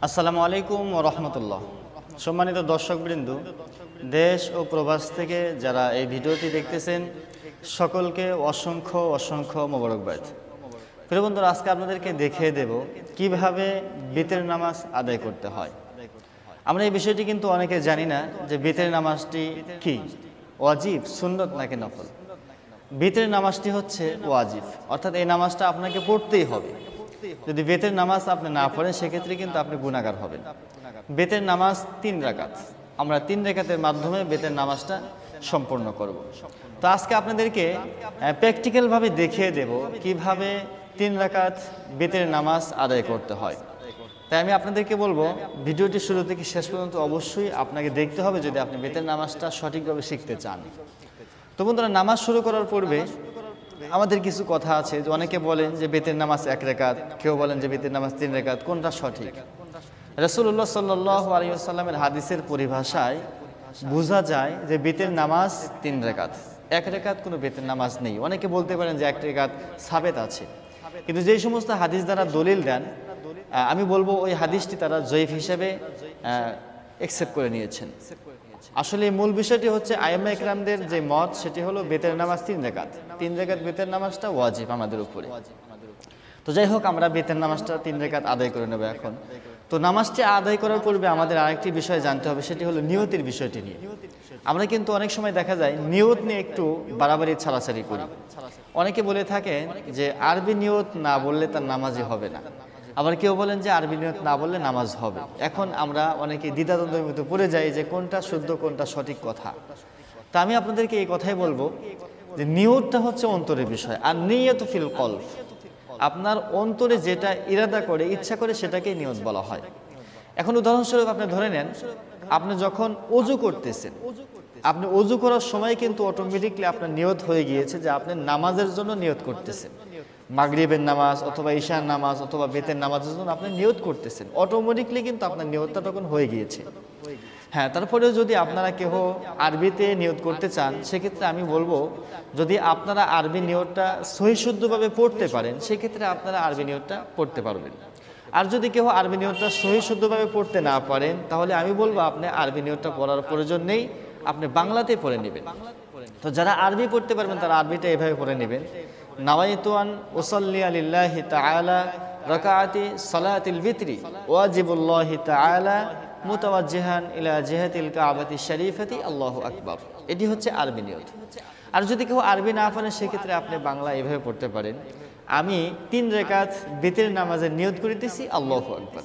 আসসালামু আলাইকুম ওয়া রাহমাতুল্লাহ। সম্মানিত দর্শকবৃন্দ, দেশ ও প্রবাস থেকে যারা এই ভিডিওটি দেখতেছেন সকলকে অসংখ্য অসংখ্য মোবারকবাদ। প্রিয় বন্ধুরা, আজকে আপনাদেরকে দেখিয়ে দেব কিভাবে বিতরের নামাজ আদায় করতে হয়। আমরা এই বিষয়টি কিন্তু অনেকে জানি না যে বিতরের নামাজটি কি, ওয়াজিব, সুন্নত নাকি নফল। বিতরের নামাজটি হচ্ছে ওয়াজিব, অর্থাৎ এই নামাজটা আপনাকে পড়তেই হবে। যদি বেতের নামাজ আপনি না পড়েন সেক্ষেত্রে কিন্তু আপনি গুনাহগার হবেন। বেতের নামাজ 3 রাকাত, আমরা 3 রাকাতের মাধ্যমে বেতের নামাজটা সম্পন্ন করব। তো আজকে আপনাদেরকে প্র্যাকটিক্যালভাবে দেখিয়ে দেব কিভাবে 3 রাকাত বেতের নামাজ আদায় করতে হয়। তাই আমি আপনাদেরকে বলবো ভিডিওটি শুরু থেকে শেষ পর্যন্ত অবশ্যই আপনাকে দেখতে হবে যদি আপনি বেতের নামাজটা সঠিকভাবে শিখতে চান। তো বন্ধুরা, নামাজ শুরু করার পূর্বে আমাদের কিছু কথা আছে। যে অনেকে বলেন যে বেতের নামাজ 1 রাকাত, কেউ বলেন যে বেতের নামাজ 3 রাকাত। কোনটা সঠিক? রাসূলুল্লাহ সাল্লাল্লাহু আলাইহি ওয়াসাল্লামের হাদিসের পরিভাষায় বোঝা যায় যে বেতের নামাজ 3 রাকাত। 1 রাকাত কোনো বেতের নামাজ নেই। অনেকে বলতে পারেন যে 1 রাকাত সাবেত আছে, কিন্তু যেই সমস্ত হাদিস দ্বারা দলিল দেন আমি বলবো ওই হাদিসটি তারা জয়ীফ হিসেবে অ্যাকসেপ্ট করে নিয়েছেন। আসলে মূল বিষয়টি হচ্ছে আইম্মা ইকরামদের যে মত সেটি হলো বেতের নামাজ 3 রাকাত। 3 রাকাত বেতের নামাজটা ওয়াজিব আমাদের উপরে। তো যাই হোক, আমরা বেতের নামাজটা 3 রাকাত আদায় করে নেব এখন। তো নামাজটি আদায় করার পূর্বে আমাদের আরেকটি বিষয় জানতে হবে, সেটি হলো নিয়তের বিষয়টি নিয়ে। আমরা কিন্তু অনেক সময় দেখা যায় নিয়ত নিয়ে একটু বাড়াবাড়ি ছাড়াছাড়ি করি। অনেকে বলে থাকেন যে আরবি নিয়ত না বললে তার নামাজই হবে না, আবার কেউ বলেন যে আরবি নিয়ত না বললে নামাজ হবে। এখন আমরা অনেকে দ্বিধাদ্বন্দ্বের মধ্যে পড়ে যাই যে কোনটা শুদ্ধ কোনটা সঠিক কথা। তা আমি আপনাদেরকে এই কথাই বলবো যে নিয়তটা হচ্ছে অন্তরের বিষয়, আর নিয়ত ফিল কলব, আপনার অন্তরে যেটা ইরাদা করে ইচ্ছা করে সেটাকেই নিয়ত বলা হয়। এখন উদাহরণস্বরূপ আপনি ধরে নেন, আপনি যখন ওযু করতেছেন, আপনি ওযু করার সময় কিন্তু অটোমেটিকলি আপনার নিয়ত হয়ে গিয়েছে যে আপনি নামাজের জন্য নিয়ত করতেছেন। মাগরিবের নামাজ অথবা ঈশার নামাজ অথবা বেতের নামাজের জন্য আপনি নিয়ত করতেছেন, অটোমেটিকলি কিন্তু আপনার নিয়তটা তখন হয়ে গিয়েছে। হ্যাঁ, তারপরেও যদি আপনারা কেউ আরবিতে নিয়ত করতে চান সেক্ষেত্রে আমি বলবো যদি আপনারা আরবি নিয়তটা সহিশুদ্ধভাবে পড়তে পারেন সেক্ষেত্রে আপনারা আরবি নিয়তটা পড়তে পারবেন। আর যদি কেউ আরবি নিয়তটা সহিশুদ্ধভাবে পড়তে না পারেন তাহলে আমি বলবো আপনি আরবি নিয়তটা পড়ার প্রয়োজন নেই, আপনি বাংলাতে পড়ে নেবেন। তো যারা আরবি পড়তে পারবেন তারা আরবিটা এভাবে পড়ে নেবেন। নাওয়াইতু আন উসাল্লি লিল্লাহি তাআলা রাকাআতি সালাতিল বিতরি ওয়াজিবুল্লাহি তাআলা মুতাওয়াজ্জিহান ইলা জিহাতিল কাবাতি শরীফাতি আল্লাহু আকবার। এটি হচ্ছে আরবি নিয়ত। আর যদি কেউ আরবি না পারেন সেক্ষেত্রে আপনি বাংলা এভাবে পড়তে পারেন, আমি 3 রাকাত বিতরের নামাজের নিয়ত করিতেছি আল্লাহু আকবার।